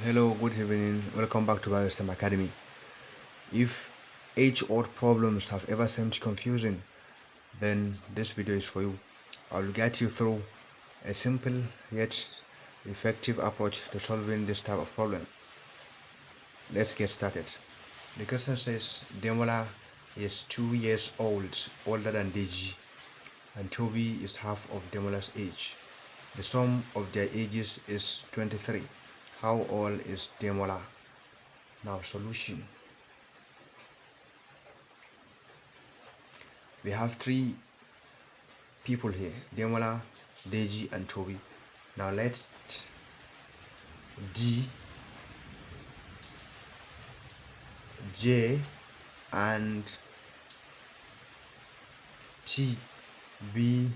Hello, good evening. Welcome back to Bayo Academy. If age-old problems have ever seemed confusing, then this video is for you. I'll guide you through a simple yet effective approach to solving this type of problem. Let's get started. The question says Demola is 2 years older than Deji, and Tobi is half of Demola's age. The sum of their ages is 23. How old is Demola? Now solution. We have three people here: Demola, Deji, and Tobi. Now let D, J, and T be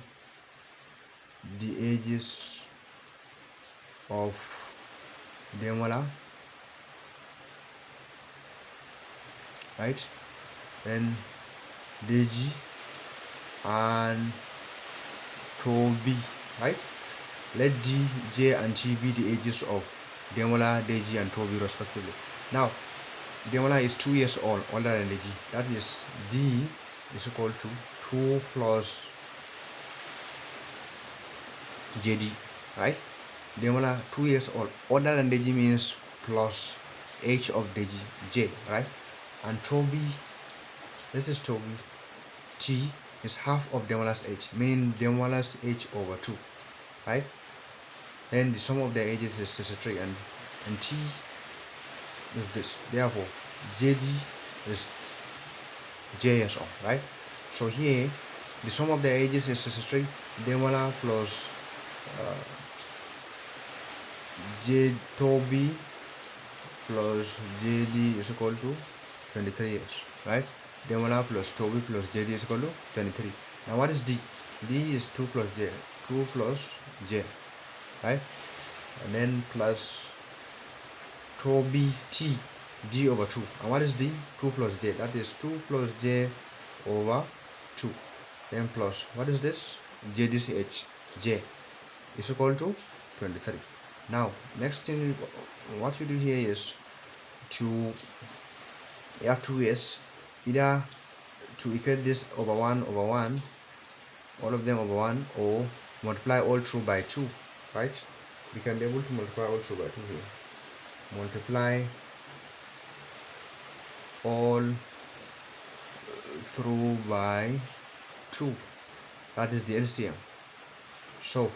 the ages of Demola, right? Then Deji and Tobi, right? Let D, J, and T be the ages of Demola, Deji, and Tobi respectively. Now, Demola is 2 years older than Deji. That is, D is equal to 2 plus JD, right? Demola 2 years older than Deji means plus age of Deji, J, right? And Tobi, this is Tobi, T is half of Demola's age, meaning Demola's age over 2, right? Then the sum of their ages is 63, and T is this. Therefore, JD is J years old, right? So here, the sum of their ages is 63. Demola plus J Tobi plus JD is equal to 23 years, right? Demola plus Tobi plus JD is equal to 23. Now what is D? D is 2 plus J, 2 plus J, right? And then plus Tobi T, D over 2. And what is D? 2 plus J. That is 2 plus J over 2. Then plus, what is this? JD's H, J is equal to 23. Now, next thing, what you do here is you have 2 years, either to equate this over 1 over 1, all of them over 1, or multiply all through by 2, right? We can be able to multiply all through by 2 here. Multiply all through by 2. That is the LCM. So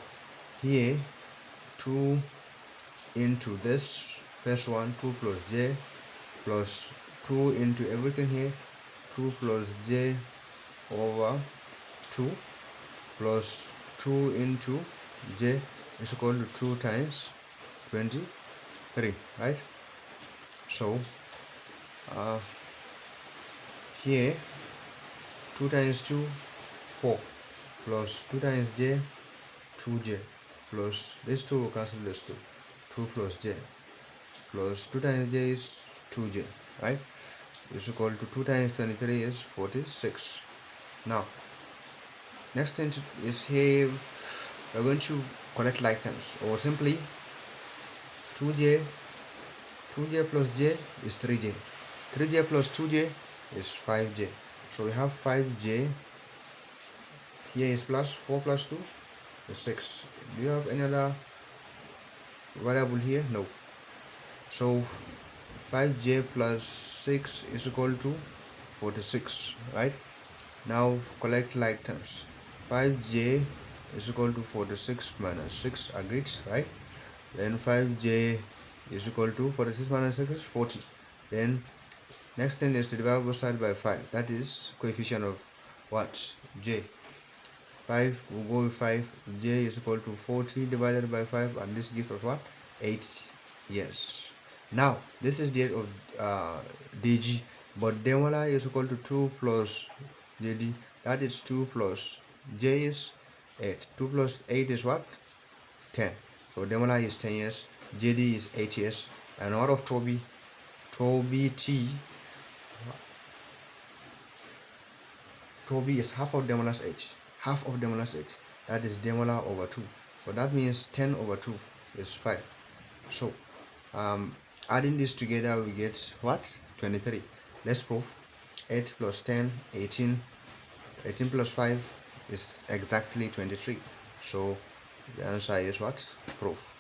here 2 into this first one, 2 plus J plus 2 into everything here, 2 plus J over 2 plus 2 into J is equal to 2 times 23, right? So here 2 times 2, 4, plus 2 times J, 2J, plus this 2 will cancel this 2, 2 plus J, plus 2 times J is 2J, right? Is equal to 2 times 23 is 46. Now, next thing is here, we're going to collect like terms, or simply 2J plus J is 3J. 3J plus 2J is 5J. So we have 5J. Here is plus 4 plus 2 is 6. Do you have any other variable here? No. So 5J plus 6 is equal to 46, right? Now collect like terms. 5J is equal to 46 minus 6, agreed, right? Then 5J is equal to 46 minus 6 is 40. Then next thing is to divide both sides by 5. That is coefficient of what? J. 5 will go with 5. J is equal to 40 divided by 5, and this gives us what? 8 years. Now this is the age of Deji, but Demola is equal to 2 plus JD. That is 2 plus J is 8. 2 plus 8 is what? 10. So Demola is 10 years, JD is 8 years, and out of Tobi T, Tobi is half of Demola's age. Half of Demola's age. That is Demola over 2. So that means 10 over 2 is 5. So Adding this together, we get what? 23. Let's prove. 8 plus 10, 18. 18 plus 5 is exactly 23. So the answer is what? Proof.